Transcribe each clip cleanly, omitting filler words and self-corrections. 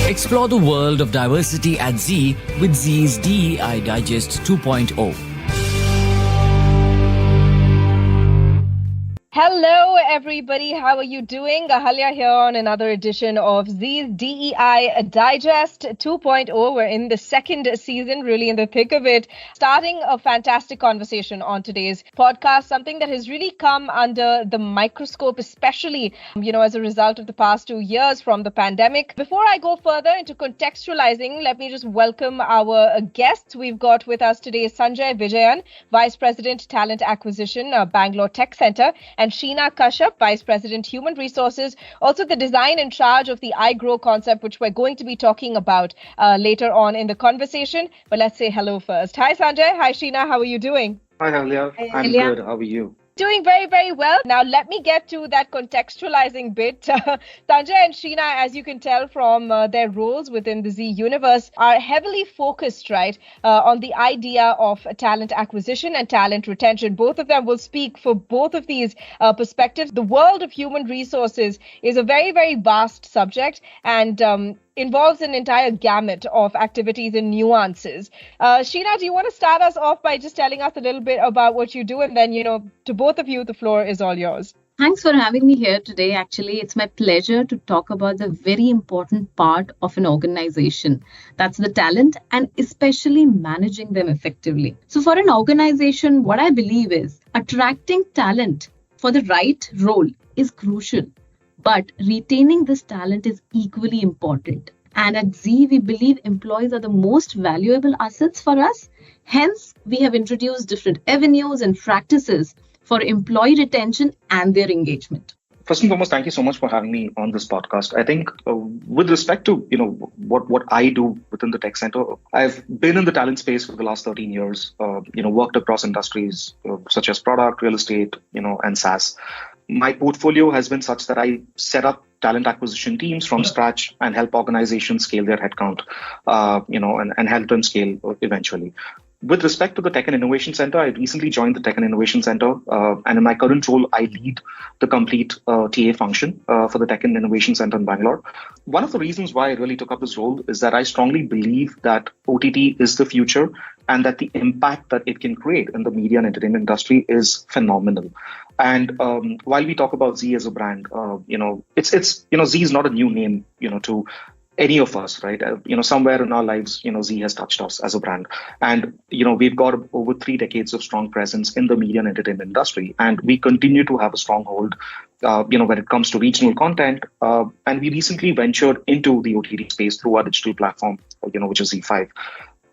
Explore the world of diversity at ZEE with ZEE's DEI Digest 2.0. Hello, everybody. How are you doing? Ahalya here on another edition of ZEE's DEI Digest 2.0. We're in the second season, really in the thick of it. Starting a fantastic conversation on today's podcast, something that has really come under the microscope, especially, as a result of the past 2 years from the pandemic. Before I go further into contextualizing, let me just welcome our guests. We've got with us today Sanjay Vijayan, Vice President, Talent Acquisition, Bangalore Tech Center, and Sheena Kashyap, Vice President, Human Resources, also the design in charge of the iGrow concept, which we're going to be talking about later on in the conversation. But let's say hello first. Hi, Sanjay. Hi, Sheena. How are you doing? Hi, Alia. I'm good. How are you? Doing very, very well. Now, let me get to that contextualizing bit. Sanjay and Sheena, as you can tell from their roles within the ZEE universe, are heavily focused, right, on the idea of talent acquisition and talent retention. Both of them will speak for both of these perspectives. The world of human resources is a very, very vast subject and involves an entire gamut of activities and nuances. Sheena, do you want to start us off by just telling us a little bit about what you do? And then, to both of you, the floor is all yours. Thanks for having me here today. Actually, it's my pleasure to talk about the very important part of an organization. That's the talent and especially managing them effectively. So for an organization, what I believe is attracting talent for the right role is crucial. But retaining this talent is equally important. And at ZEE, we believe employees are the most valuable assets for us. Hence, we have introduced different avenues and practices for employee retention and their engagement. First and foremost, thank you so much for having me on this podcast. I think with respect to, what I do within the tech center, I've been in the talent space for the last 13 years, worked across industries such as product, real estate, and SaaS. My portfolio has been such that I set up talent acquisition teams from scratch and help organizations scale their headcount, and help them scale eventually. With respect to the Tech and Innovation Center, I recently joined the Tech and Innovation Center, and in my current role, I lead the complete TA function for the Tech and Innovation Center in Bangalore. One of the reasons why I really took up this role is that I strongly believe that OTT is the future and that the impact that it can create in the media and entertainment industry is phenomenal. And while we talk about ZEE as a brand, ZEE is not a new name, to any of us, right? Somewhere in our lives, ZEE has touched us as a brand. And, we've got over 3 decades of strong presence in the media and entertainment industry. And we continue to have a stronghold, when it comes to regional content. And we recently ventured into the OTT space through our digital platform, which is ZEE5.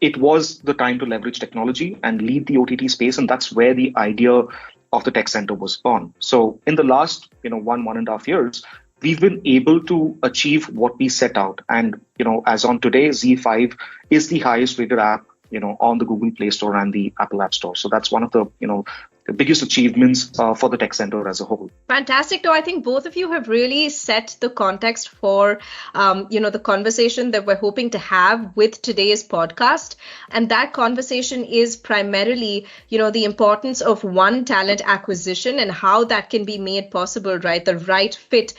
It was the time to leverage technology and lead the OTT space. And that's where the idea of the tech center was born. So in the last, 1.5 years, we've been able to achieve what we set out. And, as on today, ZEE5 is the highest rated app, on the Google Play Store and the Apple App Store. So that's one of the, the biggest achievements for the tech center as a whole. Fantastic. No, I think both of you have really set the context for, the conversation that we're hoping to have with today's podcast. And that conversation is primarily, the importance of talent acquisition and how that can be made possible, right? The right fit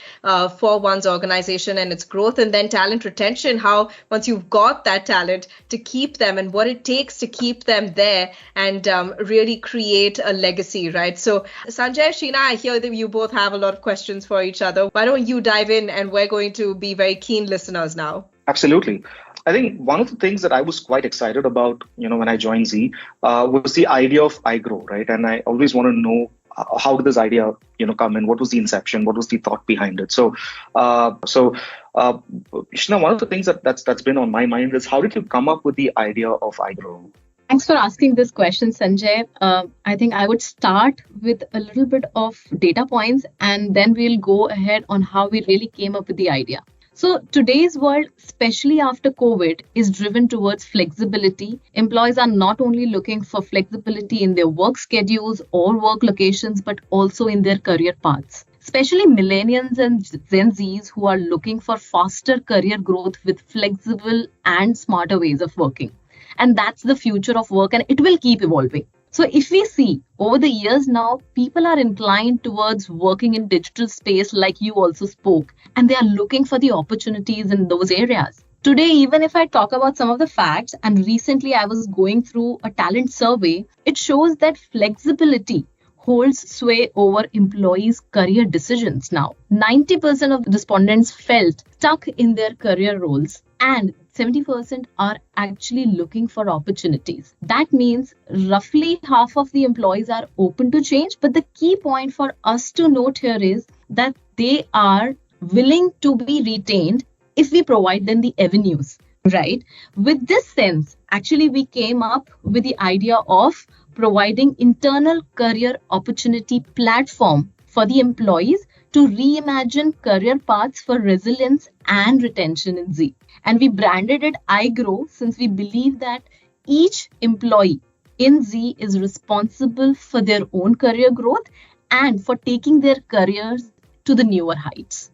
for one's organization and its growth. And then talent retention, how once you've got that talent to keep them and what it takes to keep them there and really create a legacy. Right? So Sanjay, Sheena, I hear that you both have a lot of questions for each other. Why don't you dive in and we're going to be very keen listeners now. Absolutely. I think one of the things that I was quite excited about, when I joined ZEE, was the idea of iGrow, right? And I always want to know how did this idea, come in? What was the inception? What was the thought behind it? So, Sheena, one of the things that's been on my mind is how did you come up with the idea of iGrow? Thanks for asking this question, Sanjay. I think I would start with a little bit of data points and then we'll go ahead on how we really came up with the idea. So today's world, especially after COVID, is driven towards flexibility. Employees are not only looking for flexibility in their work schedules or work locations, but also in their career paths. Especially millennials and Gen Zs who are looking for faster career growth with flexible and smarter ways of working. And that's the future of work and it will keep evolving. So if we see over the years now, people are inclined towards working in digital space like you also spoke, and they are looking for the opportunities in those areas. Today, even if I talk about some of the facts, and recently I was going through a talent survey, it shows that flexibility holds sway over employees' career decisions now. 90% of respondents felt stuck in their career roles, and 70% are actually looking for opportunities. That means roughly half of the employees are open to change. But the key point for us to note here is that they are willing to be retained if we provide them the avenues, right? With this sense, actually, we came up with the idea of providing internal career opportunity platform for the employees to reimagine career paths for resilience and retention in Z. And we branded it iGrow since we believe that each employee in Z is responsible for their own career growth and for taking their careers to the newer heights.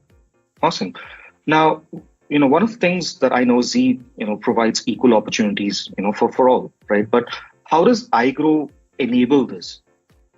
Awesome. Now, one of the things that I know Z, provides equal opportunities, for all, right? But how does iGrow enable this?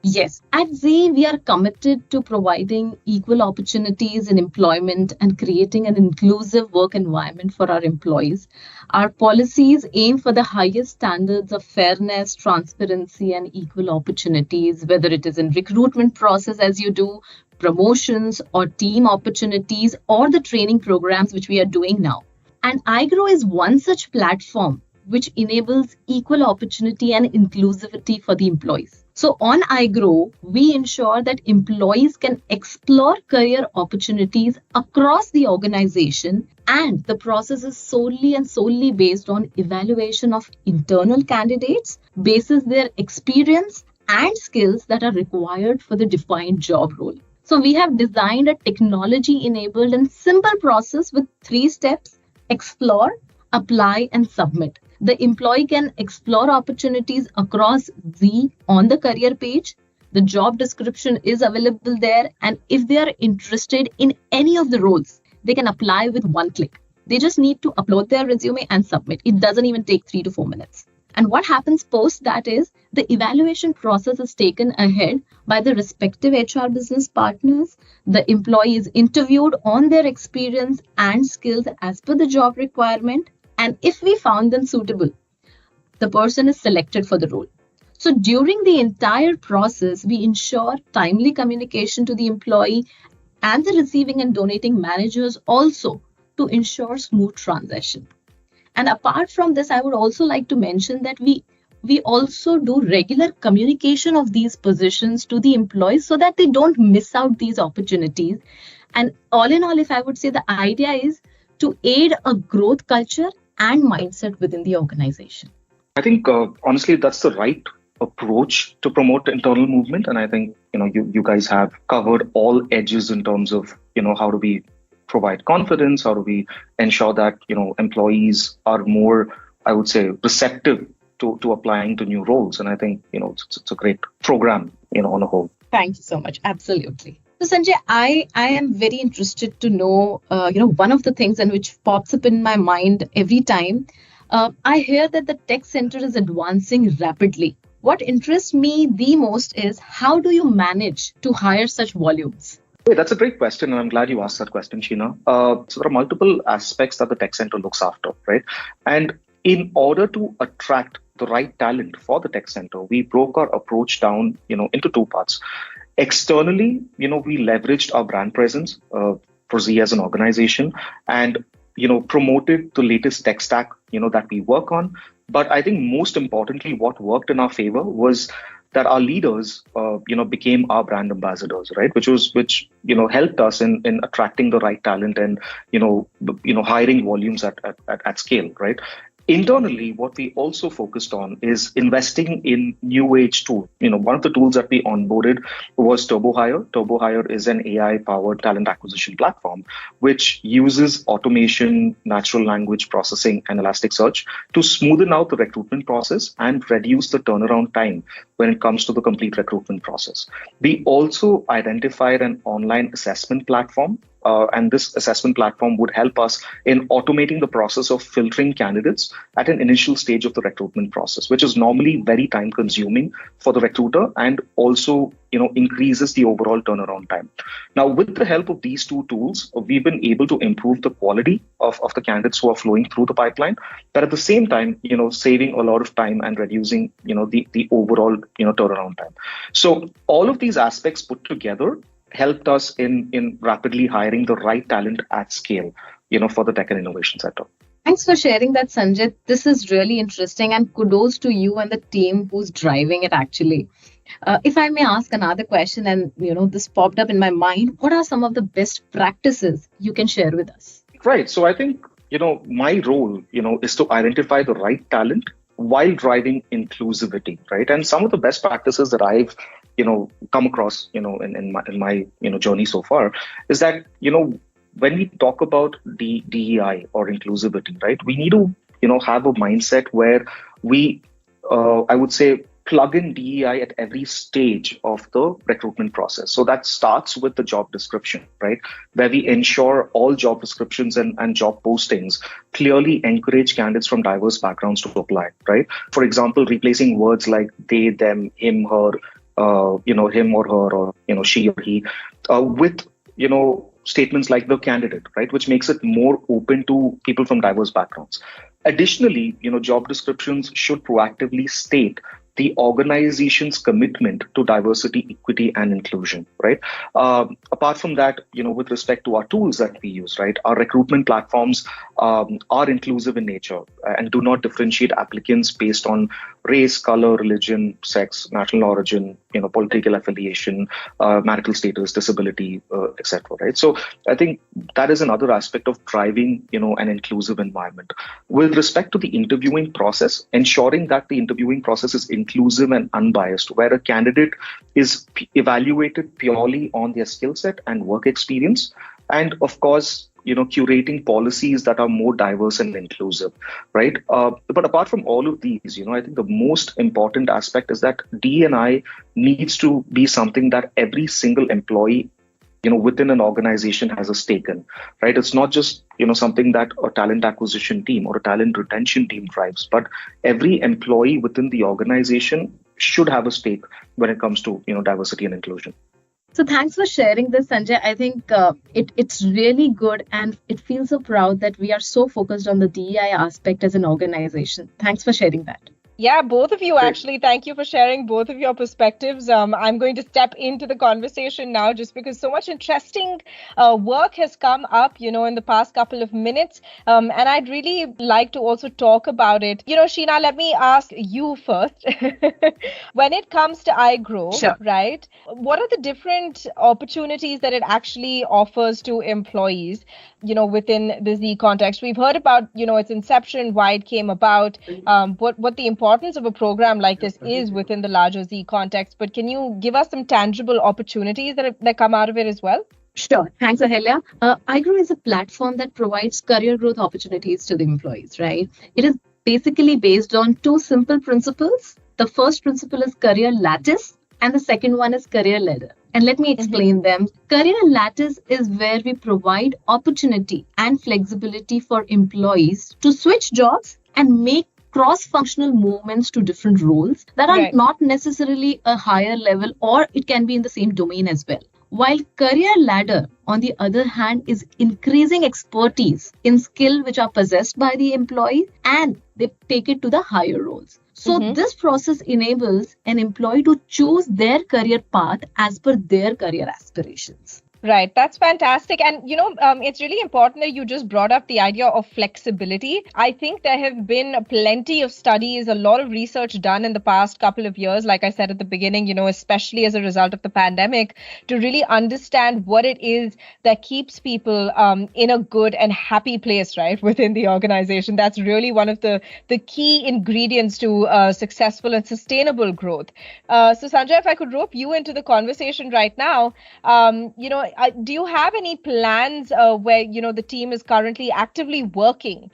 Yes, at Z, we are committed to providing equal opportunities in employment and creating an inclusive work environment for our employees. Our policies aim for the highest standards of fairness, transparency, and equal opportunities, whether it is in recruitment process as you do, promotions or team opportunities, or the training programs which we are doing now. And iGrow is one such platform which enables equal opportunity and inclusivity for the employees. So on iGrow, we ensure that employees can explore career opportunities across the organization, and the process is solely based on evaluation of internal candidates basis their experience and skills that are required for the defined job role. So we have designed a technology-enabled and simple process with 3 steps: explore, apply, and submit. The employee can explore opportunities across Z on the career page. The job description is available there. And if they are interested in any of the roles, they can apply with one click. They just need to upload their resume and submit. It doesn't even take 3 to 4 minutes. And what happens post that is the evaluation process is taken ahead by the respective HR business partners. The employee is interviewed on their experience and skills as per the job requirement. And if we found them suitable, the person is selected for the role. So during the entire process, we ensure timely communication to the employee and the receiving and donating managers also to ensure smooth transition. And apart from this, I would also like to mention that we also do regular communication of these positions to the employees so that they don't miss out these opportunities. And all in all, if I would say, the idea is to aid a growth culture and mindset within the organization. I think, honestly, that's the right approach to promote internal movement. And I think, you guys have covered all edges in terms of, how do we provide confidence? How do we ensure that, employees are more, I would say, receptive to applying to new roles? And I think, it's a great program, on a whole. Thank you so much. Absolutely. So Sanjay, I am very interested to know, one of the things and which pops up in my mind every time, I hear that the tech center is advancing rapidly. What interests me the most is how do you manage to hire such volumes? Hey, that's a great question, and I'm glad you asked that question, Sheena. So there are multiple aspects that the tech center looks after, right? And in order to attract the right talent for the tech center, we broke our approach down, into 2 parts. Externally, we leveraged our brand presence for Z as an organization and, promoted the latest tech stack, that we work on. But I think most importantly, what worked in our favor was that our leaders, became our brand ambassadors, right? Which helped us in attracting the right talent and, hiring volumes at scale, right? Internally, what we also focused on is investing in new age tools. One of the tools that we onboarded was TurboHire. TurboHire is an AI-powered talent acquisition platform, which uses automation, natural language processing, and Elasticsearch to smoothen out the recruitment process and reduce the turnaround time when it comes to the complete recruitment process. We also identified an online assessment platform and this assessment platform would help us in automating the process of filtering candidates at an initial stage of the recruitment process, which is normally very time consuming for the recruiter and also increases the overall turnaround time. Now, with the help of these two tools, we've been able to improve the quality of the candidates who are flowing through the pipeline, but at the same time, saving a lot of time and reducing, the overall, turnaround time. So all of these aspects put together helped us in rapidly hiring the right talent at scale, for the tech and innovation sector. Thanks for sharing that, Sanjay. This is really interesting, and kudos to you and the team who's driving it actually. If I may ask another question, and this popped up in my mind, what are some of the best practices you can share with us? Right. So I think, my role, is to identify the right talent while driving inclusivity, right? And some of the best practices that I've, come across, in my journey so far is that, when we talk about DEI or inclusivity, right, we need to, have a mindset where we, I would say, plug in DEI at every stage of the recruitment process. So that starts with the job description, right? Where we ensure all job descriptions and job postings clearly encourage candidates from diverse backgrounds to apply, right? For example, replacing words like they, them, him, her, him or her, or, she or he, with, statements like the candidate, right? Which makes it more open to people from diverse backgrounds. Additionally, job descriptions should proactively state the organization's commitment to diversity, equity, and inclusion, right? Apart from that, with respect to our tools that we use, right, our recruitment platforms are inclusive in nature and do not differentiate applicants based on race, color, religion, sex, national origin, political affiliation, marital status, disability, etc. Right? So I think that is another aspect of driving, an inclusive environment. With respect to the interviewing process, ensuring that the interviewing process is inclusive and unbiased, where a candidate is evaluated purely on their skill set and work experience, and of course, curating policies that are more diverse and inclusive, right? But apart from all of these, I think the most important aspect is that D&I needs to be something that every single employee, within an organization has a stake in, right? It's not just, something that a talent acquisition team or a talent retention team drives, but every employee within the organization should have a stake when it comes to, diversity and inclusion. So thanks for sharing this, Sanjay. I think it's really good, and it feels so proud that we are so focused on the DEI aspect as an organization. Thanks for sharing that. Yeah, both of you actually. Thank you for sharing both of your perspectives. I'm going to step into the conversation now just because so much interesting work has come up, in the past couple of minutes. And I'd really like to also talk about it. Sheena, let me ask you first. When it comes to iGrow, Sure. Right, what are the different opportunities that it actually offers to employees, within the ZEE context? We've heard about, its inception, why it came about, what the importance of a program like this is within the larger ZEE context. But can you give us some tangible opportunities that come out of it as well? Sure. Thanks, Ahalya. iGrow is a platform that provides career growth opportunities to the employees, right? It is basically based on two simple principles. The first principle is career lattice, and the second one is career ladder. And let me explain them. Career lattice is where we provide opportunity and flexibility for employees to switch jobs and make cross-functional movements to different roles that are not necessarily a higher level, or it can be in the same domain as well. While career ladder, on the other hand, is increasing expertise in skill which are possessed by the employee, and they take it to the higher roles. So this process enables an employee to choose their career path as per their career aspirations. Right. That's fantastic. And, it's really important that you just brought up the idea of flexibility. I think there have been plenty of studies, a lot of research done in the past couple of years, like I said at the beginning, especially as a result of the pandemic, to really understand what it is that keeps people in a good and happy place, right, within the organization. That's really one of the key ingredients to successful and sustainable growth. So, Sanjay, if I could rope you into the conversation right now, do you have any plans where, the team is currently actively working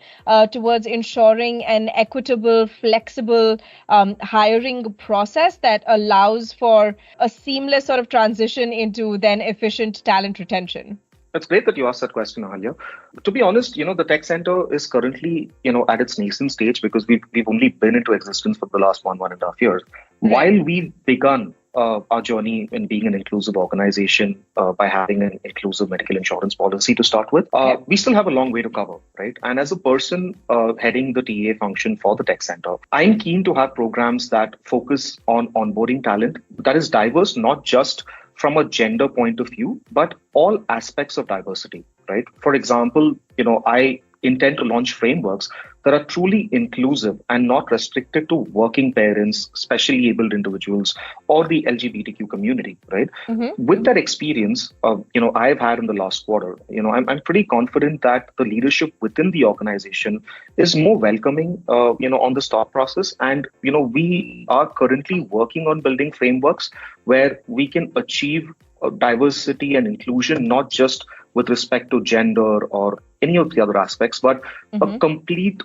towards ensuring an equitable, flexible hiring process that allows for a seamless sort of transition into then efficient talent retention? That's great that you asked that question, Ahalya. To be honest, the tech center is currently, at its nascent stage because we've only been into existence for the last 1.5 years. Right. While we've begun our journey in being an inclusive organization by having an inclusive medical insurance policy to start with, we still have a long way to cover, right? And as a person heading the TA function for the tech center, I'm keen to have programs that focus on onboarding talent that is diverse, not just from a gender point of view, but all aspects of diversity, right? For example, I intend to launch frameworks that are truly inclusive and not restricted to working parents, specially abled individuals, or the LGBTQ community, right? Mm-hmm. With that experience, I've had in the last quarter, I'm pretty confident that the leadership within the organization is more welcoming, on the start process. And, we are currently working on building frameworks where we can achieve diversity and inclusion, not just with respect to gender or any of the other aspects, but a complete,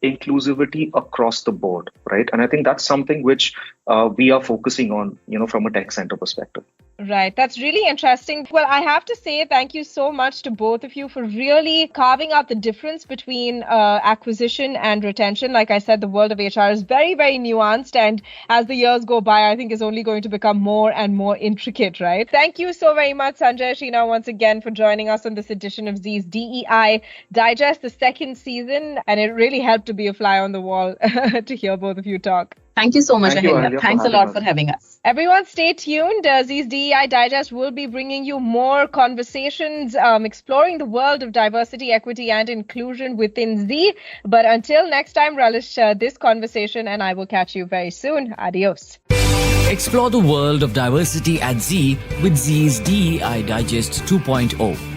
inclusivity across the board, right? And I think that's something which we are focusing on, from a tech center perspective. Right. That's really interesting. Well, I have to say thank you so much to both of you for really carving out the difference between acquisition and retention. Like I said, the world of HR is very, very nuanced. And as the years go by, I think is only going to become more and more intricate, right? Thank you so very much, Sanjay, Sheena, once again for joining us on this edition of Zee's DEI Digest, the second season. And it really helped to be a fly on the wall to hear both of you talk. Thank you so much, Thank you, Ahalya. Ahalya, Thanks a lot for having us. Everyone stay tuned. Zee's DEI Digest will be bringing you more conversations exploring the world of diversity, equity and inclusion within Zee. But until next time, relish this conversation and I will catch you very soon. Adios. Explore the world of diversity at Zee with Zee's DEI Digest 2.0.